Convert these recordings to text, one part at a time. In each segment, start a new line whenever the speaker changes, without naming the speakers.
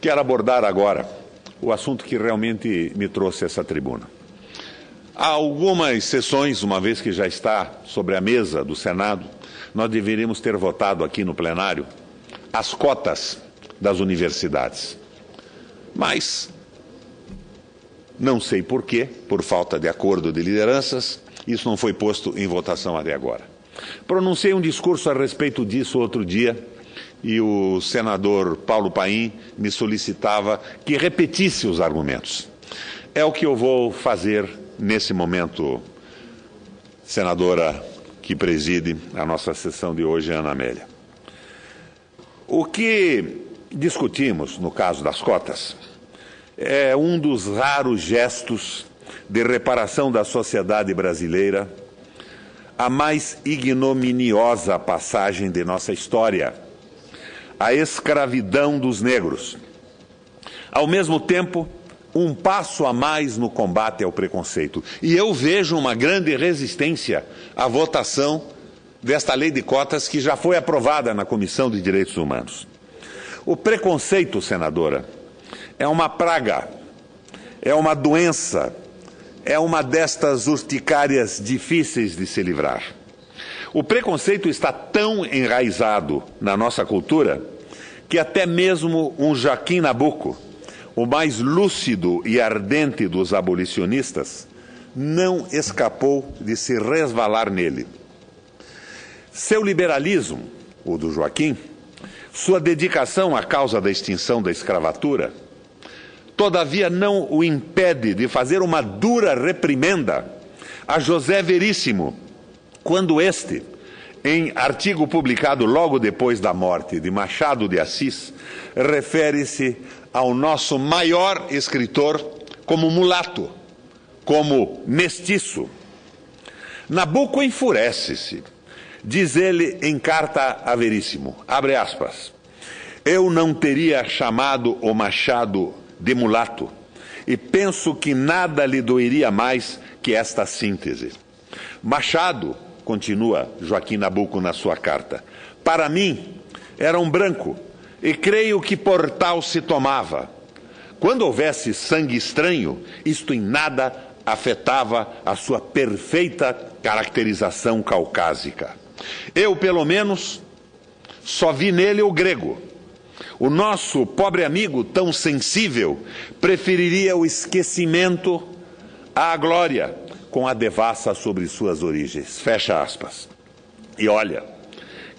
quero abordar agora o assunto que realmente me trouxe a essa tribuna. Há algumas sessões, uma vez que já está sobre a mesa do Senado, nós deveríamos ter votado aqui no plenário as cotas das universidades. Mas, não sei por quê, por falta de acordo de lideranças, isso não foi posto em votação até agora. Pronunciei um discurso a respeito disso outro dia e o senador Paulo Paim me solicitava que repetisse os argumentos. É o que eu vou fazer nesse momento, senadora que preside a nossa sessão de hoje, Ana Amélia. O que discutimos no caso das cotas é um dos raros gestos de reparação da sociedade brasileira, a mais ignominiosa passagem de nossa história, a escravidão dos negros. Ao mesmo tempo, um passo a mais no combate ao preconceito. E eu vejo uma grande resistência à votação desta lei de cotas que já foi aprovada na Comissão de Direitos Humanos. O preconceito, senadora, é uma praga, é uma doença, é uma destas urticárias difíceis de se livrar. O preconceito está tão enraizado na nossa cultura que até mesmo um Joaquim Nabuco, o mais lúcido e ardente dos abolicionistas, não escapou de se resvalar nele. Seu liberalismo, o do Joaquim, sua dedicação à causa da extinção da escravatura, todavia não o impede de fazer uma dura reprimenda a José Veríssimo, quando este, em artigo publicado logo depois da morte de Machado de Assis, refere-se ao nosso maior escritor como mulato, como mestiço. Nabuco enfurece-se. Diz ele em carta a Veríssimo, abre aspas, eu não teria chamado o Machado de mulato, e penso que nada lhe doeria mais que esta síntese. Machado, continua Joaquim Nabuco na sua carta, para mim era um branco, e creio que por tal se tomava. Quando houvesse sangue estranho, isto em nada afetava a sua perfeita caracterização caucásica. Eu, pelo menos, só vi nele o grego. O nosso pobre amigo, tão sensível, preferiria o esquecimento à glória, com a devassa sobre suas origens. Fecha aspas. E olha,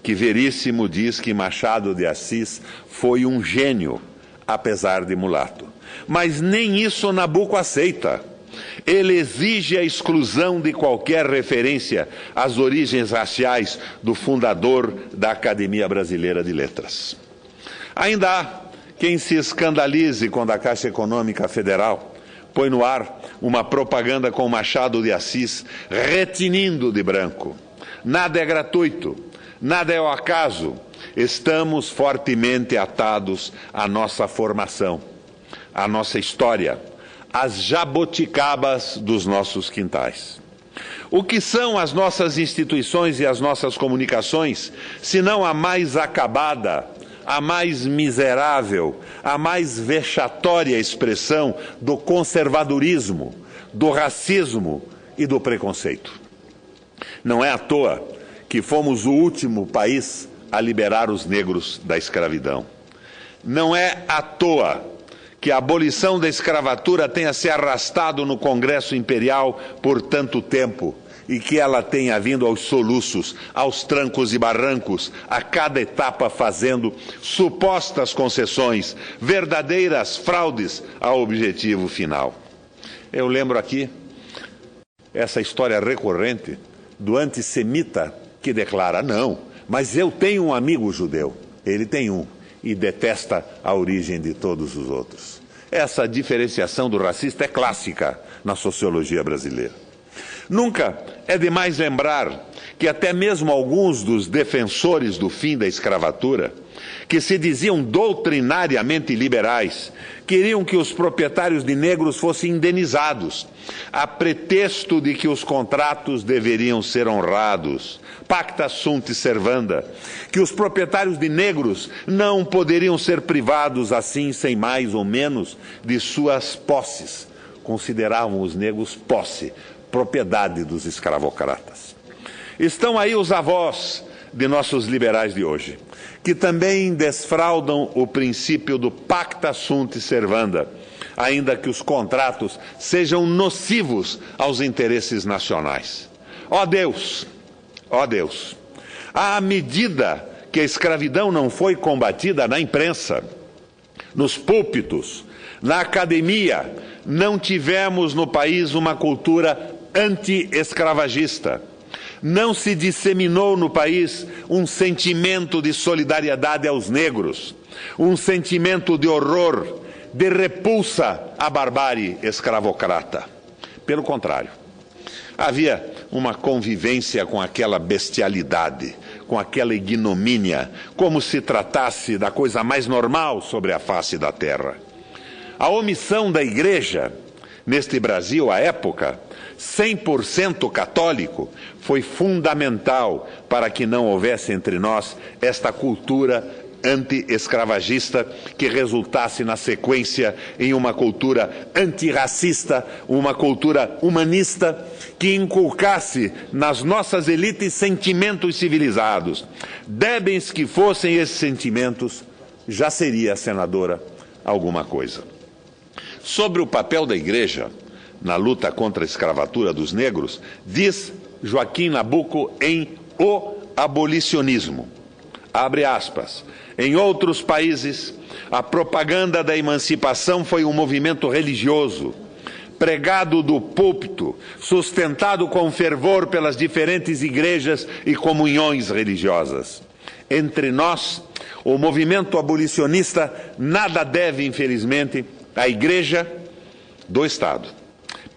que Veríssimo diz que Machado de Assis foi um gênio, apesar de mulato. Mas nem isso Nabuco aceita. Ele exige a exclusão de qualquer referência às origens raciais do fundador da Academia Brasileira de Letras. Ainda há quem se escandalize quando a Caixa Econômica Federal põe no ar uma propaganda com Machado de Assis retinindo de branco. Nada é gratuito, nada é ao acaso. Estamos fortemente atados à nossa formação, à nossa história, às jaboticabas dos nossos quintais. O que são as nossas instituições e as nossas comunicações, se não a mais acabada, a mais miserável, a mais vexatória expressão do conservadorismo, do racismo e do preconceito? Não é à toa que fomos o último país a liberar os negros da escravidão. Não é à toa que a abolição da escravatura tenha se arrastado no Congresso Imperial por tanto tempo e que ela tenha vindo aos soluços, aos trancos e barrancos, a cada etapa fazendo supostas concessões, verdadeiras fraudes ao objetivo final. Eu lembro aqui essa história recorrente do antissemita que declara, não, mas eu tenho um amigo judeu, ele tem um, e detesta a origem de todos os outros. Essa diferenciação do racista é clássica na sociologia brasileira. Nunca é demais lembrar que até mesmo alguns dos defensores do fim da escravatura, que se diziam doutrinariamente liberais, queriam que os proprietários de negros fossem indenizados, a pretexto de que os contratos deveriam ser honrados, pacta sunt servanda, que os proprietários de negros não poderiam ser privados assim, sem mais ou menos, de suas posses. Consideravam os negros posse, propriedade dos escravocratas. Estão aí os avós de nossos liberais de hoje, que também desfraudam o princípio do pacta sunt servanda, ainda que os contratos sejam nocivos aos interesses nacionais. Ó Deus, à medida que a escravidão não foi combatida na imprensa, nos púlpitos, na academia, não tivemos no país uma cultura anti-escravagista. Não se disseminou no país um sentimento de solidariedade aos negros, um sentimento de horror, de repulsa à barbárie escravocrata. Pelo contrário, havia uma convivência com aquela bestialidade, com aquela ignomínia, como se tratasse da coisa mais normal sobre a face da terra. A omissão da Igreja, neste Brasil à época, 100% católico, foi fundamental para que não houvesse entre nós esta cultura anti-escravagista que resultasse na sequência em uma cultura antirracista, uma cultura humanista que inculcasse nas nossas elites sentimentos civilizados. Débeis que fossem esses sentimentos, já seria, senadora, alguma coisa. Sobre o papel da Igreja na luta contra a escravatura dos negros, diz Joaquim Nabuco em O Abolicionismo, abre aspas, em outros países, a propaganda da emancipação foi um movimento religioso, pregado do púlpito, sustentado com fervor pelas diferentes igrejas e comunhões religiosas. Entre nós, o movimento abolicionista nada deve, infelizmente, à Igreja do Estado.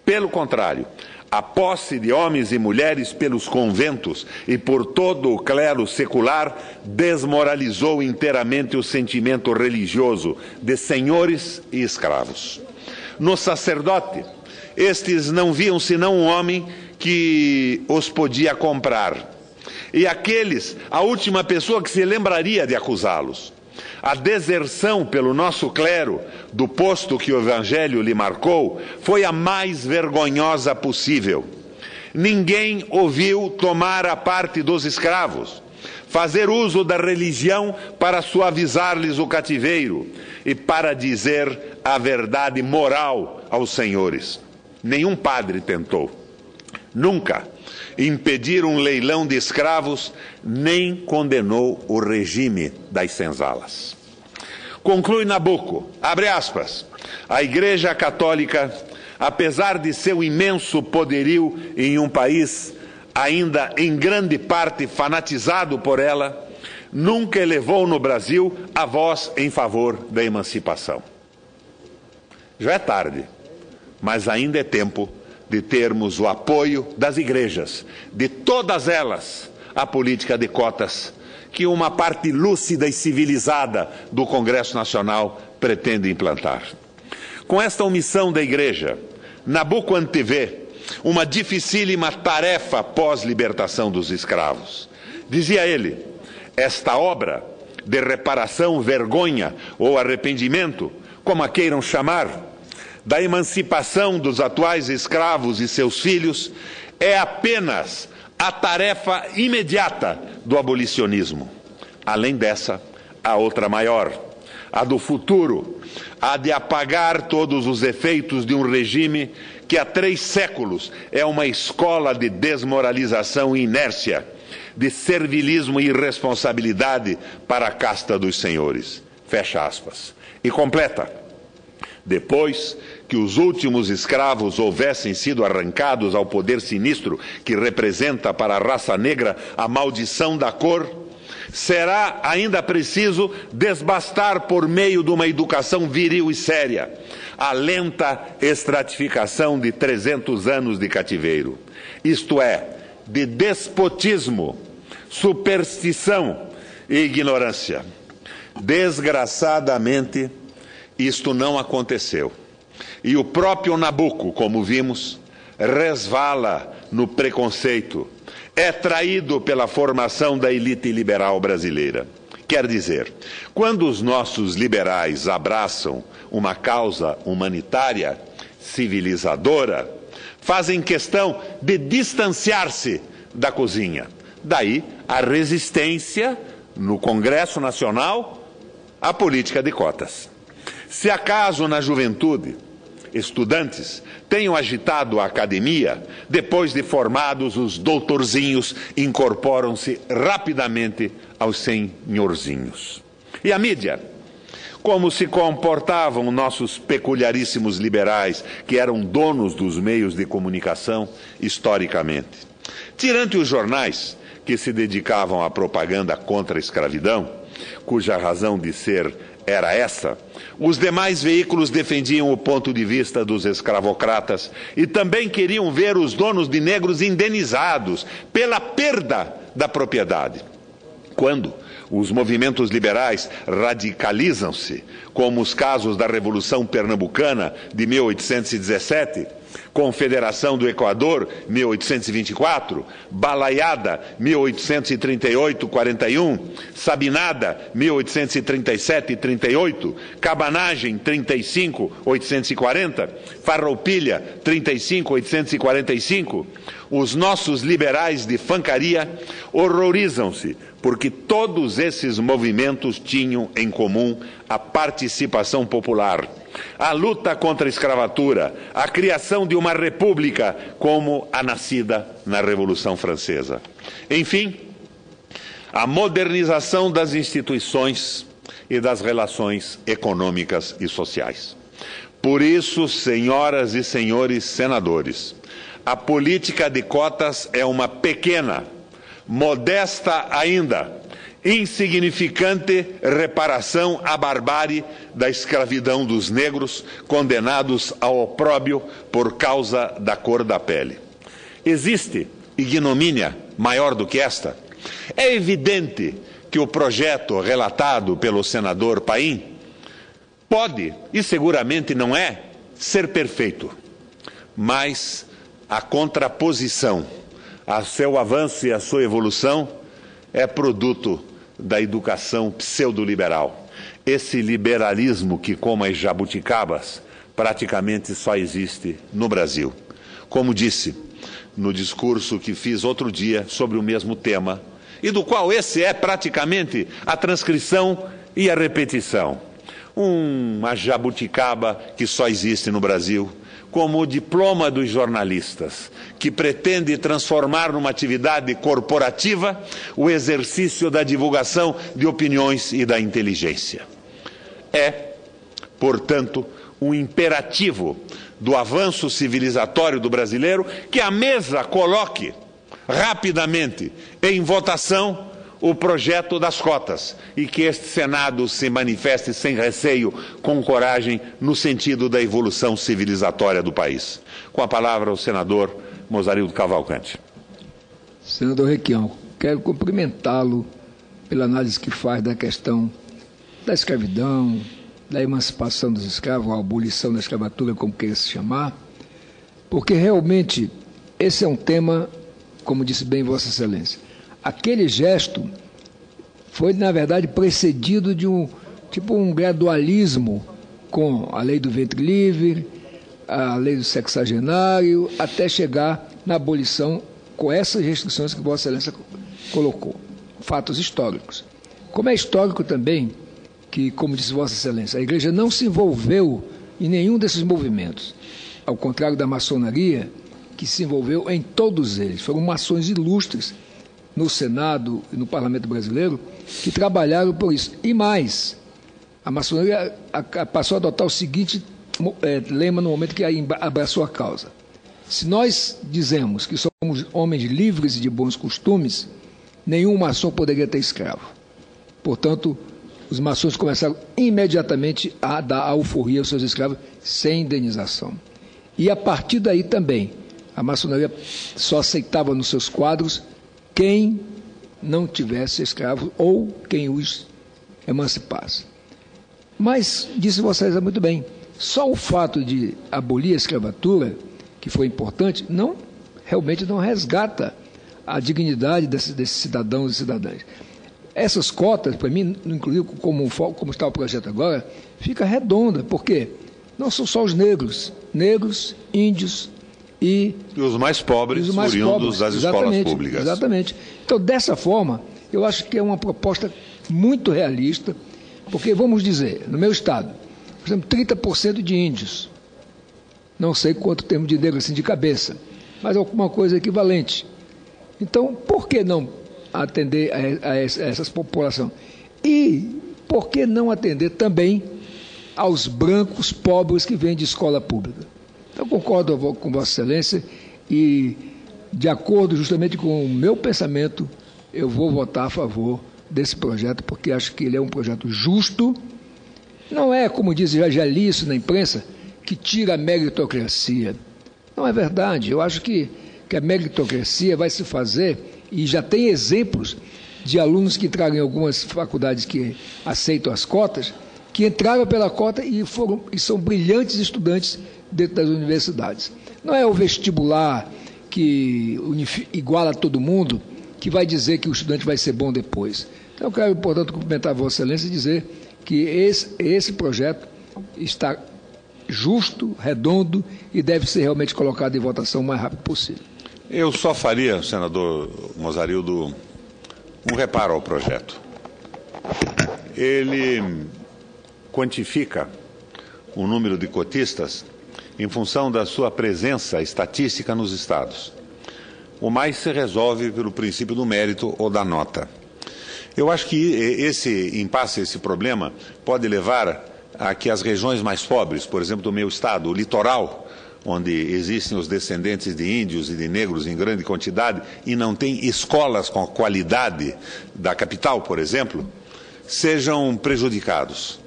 Pelo contrário, a posse de homens e mulheres pelos conventos e por todo o clero secular desmoralizou inteiramente o sentimento religioso de senhores e escravos. No sacerdote, estes não viam senão um homem que os podia comprar. E aqueles, a última pessoa que se lembraria de acusá-los. A deserção pelo nosso clero do posto que o Evangelho lhe marcou foi a mais vergonhosa possível. Ninguém ouviu tomar a parte dos escravos, fazer uso da religião para suavizar-lhes o cativeiro e para dizer a verdade moral aos senhores. Nenhum padre tentou. Nunca impedir um leilão de escravos, nem condenou o regime das senzalas. Conclui Nabuco, abre aspas, a Igreja Católica, apesar de seu imenso poderio em um país ainda em grande parte fanatizado por ela, nunca elevou no Brasil a voz em favor da emancipação. Já é tarde, mas ainda é tempo de termos o apoio das igrejas, de todas elas, à política de cotas, que uma parte lúcida e civilizada do Congresso Nacional pretende implantar. Com esta omissão da Igreja, Nabuco antevê uma dificílima tarefa pós-libertação dos escravos. Dizia ele, esta obra de reparação, vergonha ou arrependimento, como a queiram chamar, da emancipação dos atuais escravos e seus filhos, é apenas a tarefa imediata do abolicionismo. Além dessa, há outra maior, a do futuro, a de apagar todos os efeitos de um regime que há 3 séculos é uma escola de desmoralização e inércia, de servilismo e irresponsabilidade para a casta dos senhores. Fecha aspas. E completa. Depois que os últimos escravos houvessem sido arrancados ao poder sinistro que representa para a raça negra a maldição da cor, Será ainda preciso desbastar, por meio de uma educação viril e séria, a lenta estratificação de 300 anos de cativeiro, isto é, de despotismo, superstição e ignorância. Desgraçadamente, isto não aconteceu. E o próprio Nabucco, como vimos, resvala no preconceito, é traído pela formação da elite liberal brasileira. Quer dizer, quando os nossos liberais abraçam uma causa humanitária, civilizadora, fazem questão de distanciar-se da cozinha. Daí a resistência no Congresso Nacional à política de cotas. Se acaso na juventude estudantes tenham agitado a academia, depois de formados, os doutorzinhos incorporam-se rapidamente aos senhorzinhos. E a mídia? Como se comportavam nossos peculiaríssimos liberais, que eram donos dos meios de comunicação historicamente? Tirante os jornais, que se dedicavam à propaganda contra a escravidão, cuja razão de ser era essa, os demais veículos defendiam o ponto de vista dos escravocratas e também queriam ver os donos de negros indenizados pela perda da propriedade. Quando os movimentos liberais radicalizam-se, como os casos da Revolução Pernambucana de 1817, Confederação do Equador, 1824, Balaiada, 1838-41, Sabinada, 1837-38, Cabanagem, 35-840, Farroupilha, 35-845, os nossos liberais de fancaria horrorizam-se, porque todos esses movimentos tinham em comum a participação popular, a luta contra a escravatura, a criação de uma república como a nascida na Revolução Francesa. Enfim, a modernização das instituições e das relações econômicas e sociais. Por isso, senhoras e senhores senadores, a política de cotas é uma pequena, modesta ainda, insignificante reparação à barbárie da escravidão dos negros condenados ao opróbrio por causa da cor da pele. Existe ignomínia maior do que esta? É evidente que o projeto relatado pelo senador Paim pode, e seguramente não é, ser perfeito, mas a contraposição a seu avanço e a sua evolução é produto da educação pseudoliberal. Esse liberalismo que, como as jabuticabas, praticamente só existe no Brasil. Como disse no discurso que fiz outro dia sobre o mesmo tema, e do qual esse é praticamente a transcrição e a repetição. Uma jabuticaba que só existe no Brasil, como o diploma dos jornalistas, que pretende transformar numa atividade corporativa o exercício da divulgação de opiniões e da inteligência. É, portanto, um imperativo do avanço civilizatório do brasileiro que a mesa coloque rapidamente em votação o projeto das cotas e que este Senado se manifeste sem receio, com coragem, no sentido da evolução civilizatória do país. Com a palavra o senador Mozarildo Cavalcante.
Senador Requião, quero cumprimentá-lo pela análise que faz da questão da escravidão, da emancipação dos escravos, a abolição da escravatura, como queira se chamar, porque realmente esse é um tema, como disse bem Vossa Excelência, aquele gesto foi, na verdade, precedido de um gradualismo com a lei do ventre livre, a lei do sexagenário, até chegar na abolição com essas restrições que Vossa Excelência colocou. Fatos históricos. Como é histórico também que, como disse Vossa Excelência, a Igreja não se envolveu em nenhum desses movimentos, ao contrário da maçonaria, que se envolveu em todos eles. Foram maçons ilustres no Senado e no Parlamento brasileiro, que trabalharam por isso. E mais, a maçonaria passou a adotar o seguinte lema no momento que abraçou a causa. Se nós dizemos que somos homens livres e de bons costumes, nenhum maçom poderia ter escravo. Portanto, os maçons começaram imediatamente a dar alforria aos seus escravos sem indenização. E a partir daí também, a maçonaria só aceitava nos seus quadros quem não tivesse escravos ou quem os emancipasse. Mas, disse Vossa Excelência muito bem, só o fato de abolir a escravatura, que foi importante, realmente não resgata a dignidade desses cidadãos e cidadãs. Essas cotas, para mim, inclusive como está o projeto agora, fica redonda, porque não são só os negros, índios e
os mais pobres, oriundos das escolas públicas.
Exatamente. Então, dessa forma, eu acho que é uma proposta muito realista, porque, vamos dizer, no meu estado, por exemplo, 30% de índios, não sei quanto temos de negros assim de cabeça, mas alguma coisa equivalente. Então, por que não atender a essas populações? E por que não atender também aos brancos pobres que vêm de escola pública? Então, concordo com Vossa Excelência e, de acordo justamente com o meu pensamento, eu vou votar a favor desse projeto, porque acho que ele é um projeto justo. Não é, como diz, já li isso na imprensa, que tira a meritocracia. Não é verdade. Eu acho que a meritocracia vai se fazer, e já tem exemplos de alunos que entraram em algumas faculdades que aceitam as cotas, que entraram pela cota e são brilhantes estudantes dentro das universidades. Não é o vestibular que iguala todo mundo que vai dizer que o estudante vai ser bom depois. Então, eu quero, portanto, cumprimentar a Vossa Excelência e dizer que esse projeto está justo, redondo e deve ser realmente colocado em votação o mais rápido possível.
Eu só faria, senador Mozarildo, um reparo ao projeto. Ele quantifica o número de cotistas em função da sua presença estatística nos estados. O mais se resolve pelo princípio do mérito ou da nota. Eu acho que esse impasse, esse problema, pode levar a que as regiões mais pobres, por exemplo, do meu estado, o litoral, onde existem os descendentes de índios e de negros em grande quantidade e não tem escolas com a qualidade da capital, por exemplo, sejam prejudicados.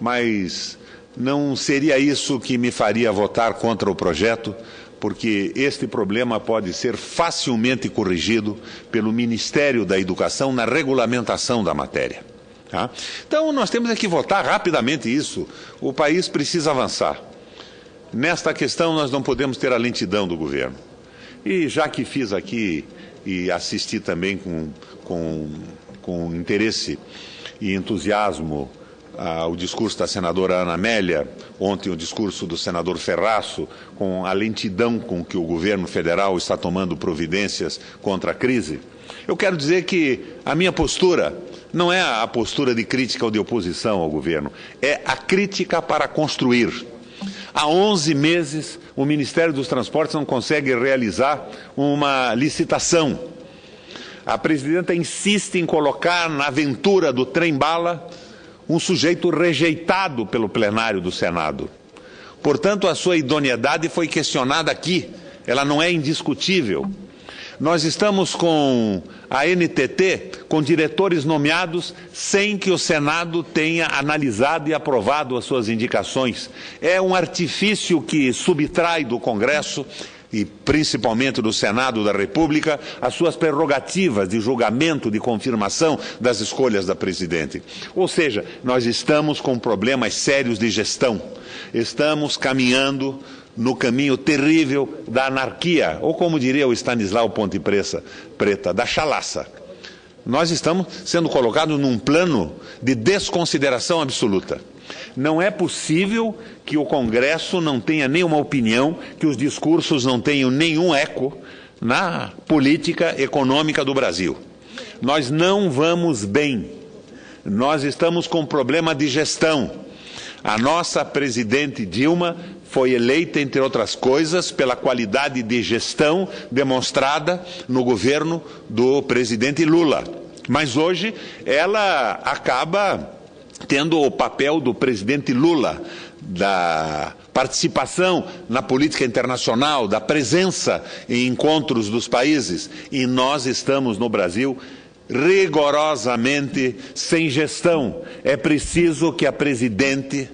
Mas não seria isso que me faria votar contra o projeto, porque este problema pode ser facilmente corrigido pelo Ministério da Educação na regulamentação da matéria. Tá? Então, nós temos que votar rapidamente isso. O país precisa avançar. Nesta questão, nós não podemos ter a lentidão do governo. E já que fiz aqui e assisti também com interesse e entusiasmo o discurso da senadora Ana Amélia, ontem o discurso do senador Ferraço, com a lentidão com que o governo federal está tomando providências contra a crise, eu quero dizer que a minha postura não é a postura de crítica ou de oposição ao governo, é a crítica para construir. Há 11 meses o Ministério dos Transportes não consegue realizar uma licitação. A presidenta insiste em colocar na aventura do trem-bala um sujeito rejeitado pelo plenário do Senado. Portanto, a sua idoneidade foi questionada aqui, ela não é indiscutível. Nós estamos com a NTT, com diretores nomeados, sem que o Senado tenha analisado e aprovado as suas indicações. É um artifício que subtrai do Congresso, e principalmente do Senado da República, as suas prerrogativas de julgamento, de confirmação das escolhas da presidente. Ou seja, nós estamos com problemas sérios de gestão. Estamos caminhando no caminho terrível da anarquia, ou como diria o Stanislau Ponte Preta, da chalaça. Nós estamos sendo colocados num plano de desconsideração absoluta. Não é possível que o Congresso não tenha nenhuma opinião, que os discursos não tenham nenhum eco na política econômica do Brasil. Nós não vamos bem. Nós estamos com problema de gestão. A nossa presidente Dilma foi eleita, entre outras coisas, pela qualidade de gestão demonstrada no governo do presidente Lula. Mas hoje ela acaba tendo o papel do presidente Lula, da participação na política internacional, da presença em encontros dos países. E nós estamos no Brasil rigorosamente sem gestão. É preciso que a presidente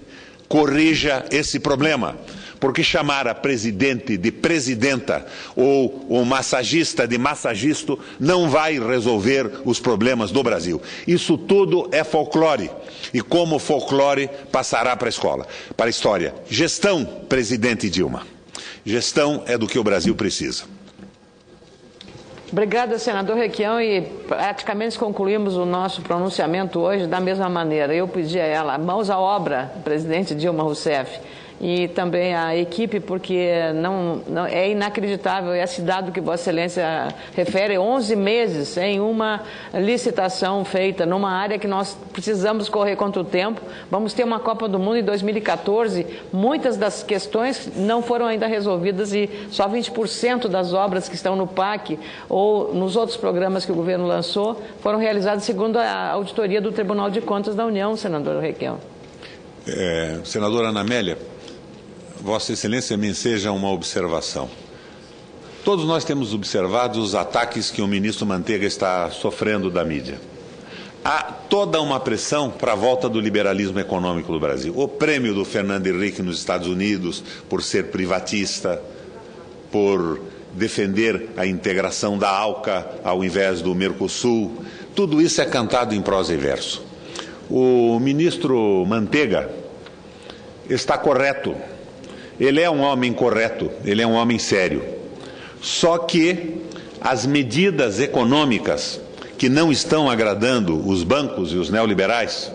corrija esse problema, porque chamar a presidente de presidenta ou o massagista de massagista não vai resolver os problemas do Brasil. Isso tudo é folclore, e como folclore passará para a escola, para a história. Gestão, presidente Dilma. Gestão é do que o Brasil precisa.
Obrigada, senador Requião, e praticamente concluímos o nosso pronunciamento hoje da mesma maneira. Eu pedi a ela mãos à obra, presidente Dilma Rousseff, e também a equipe, porque não é inacreditável esse dado que Vossa Excelência refere, 11 meses em uma licitação feita numa área que nós precisamos correr contra o tempo. Vamos ter uma Copa do Mundo em 2014, muitas das questões não foram ainda resolvidas e só 20% das obras que estão no PAC ou nos outros programas que o governo lançou foram realizadas segundo a auditoria do Tribunal de Contas da União, senador Requião.
Senadora Ana Amélia, Vossa Excelência me enseja uma observação. Todos nós temos observado os ataques que o ministro Manteiga está sofrendo da mídia. Há toda uma pressão para a volta do liberalismo econômico do Brasil. O prêmio do Fernando Henrique nos Estados Unidos por ser privatista, por defender a integração da ALCA ao invés do Mercosul, tudo isso é cantado em prosa e verso. O ministro Manteiga está correto. Ele é um homem correto, ele é um homem sério. Só que as medidas econômicas que não estão agradando os bancos e os neoliberais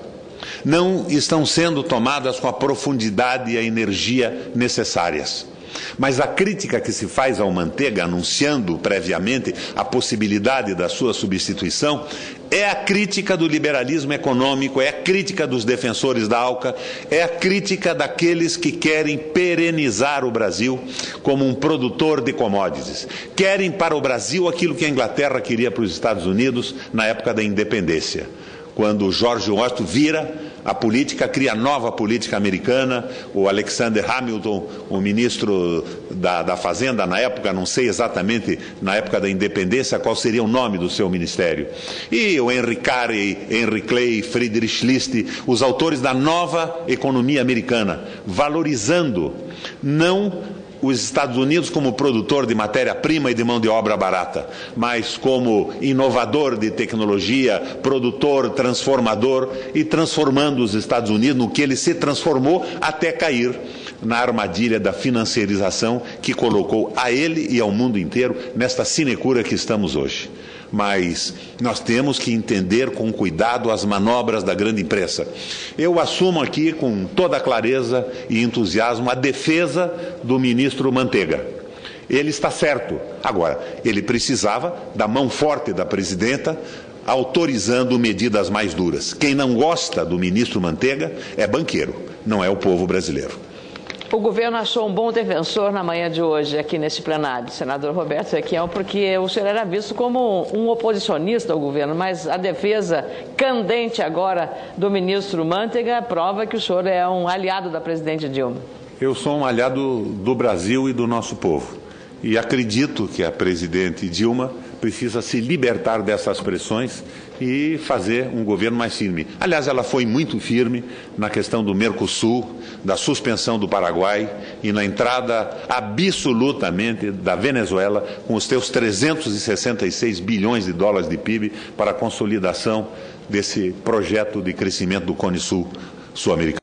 não estão sendo tomadas com a profundidade e a energia necessárias. Mas a crítica que se faz ao Manteiga, anunciando previamente a possibilidade da sua substituição, é a crítica do liberalismo econômico, é a crítica dos defensores da ALCA, é a crítica daqueles que querem perenizar o Brasil como um produtor de commodities. Querem para o Brasil aquilo que a Inglaterra queria para os Estados Unidos na época da independência. Quando George Washington vira a política, cria a nova política americana, o Alexander Hamilton, o ministro da Fazenda na época, não sei exatamente na época da independência qual seria o nome do seu ministério. E o Henry Carey, Henry Clay, Friedrich List, os autores da nova economia americana, valorizando não os Estados Unidos como produtor de matéria-prima e de mão de obra barata, mas como inovador de tecnologia, produtor, transformador, e transformando os Estados Unidos no que ele se transformou até cair na armadilha da financiarização que colocou a ele e ao mundo inteiro nesta sinecura que estamos hoje. Mas nós temos que entender com cuidado as manobras da grande imprensa. Eu assumo aqui com toda clareza e entusiasmo a defesa do ministro Manteiga. Ele está certo. Agora, ele precisava da mão forte da presidenta autorizando medidas mais duras. Quem não gosta do ministro Manteiga é banqueiro, não é o povo brasileiro.
O governo achou um bom defensor na manhã de hoje aqui neste plenário, senador Roberto Requião, porque o senhor era visto como um oposicionista ao governo, mas a defesa candente agora do ministro Manteiga prova que o senhor é um aliado da presidente Dilma.
Eu sou um aliado do Brasil e do nosso povo. E acredito que a presidente Dilma precisa se libertar dessas pressões e fazer um governo mais firme. Aliás, ela foi muito firme na questão do Mercosul, da suspensão do Paraguai e na entrada absolutamente da Venezuela com os seus 366 bilhões de dólares de PIB para a consolidação desse projeto de crescimento do Cone Sul sul-americano.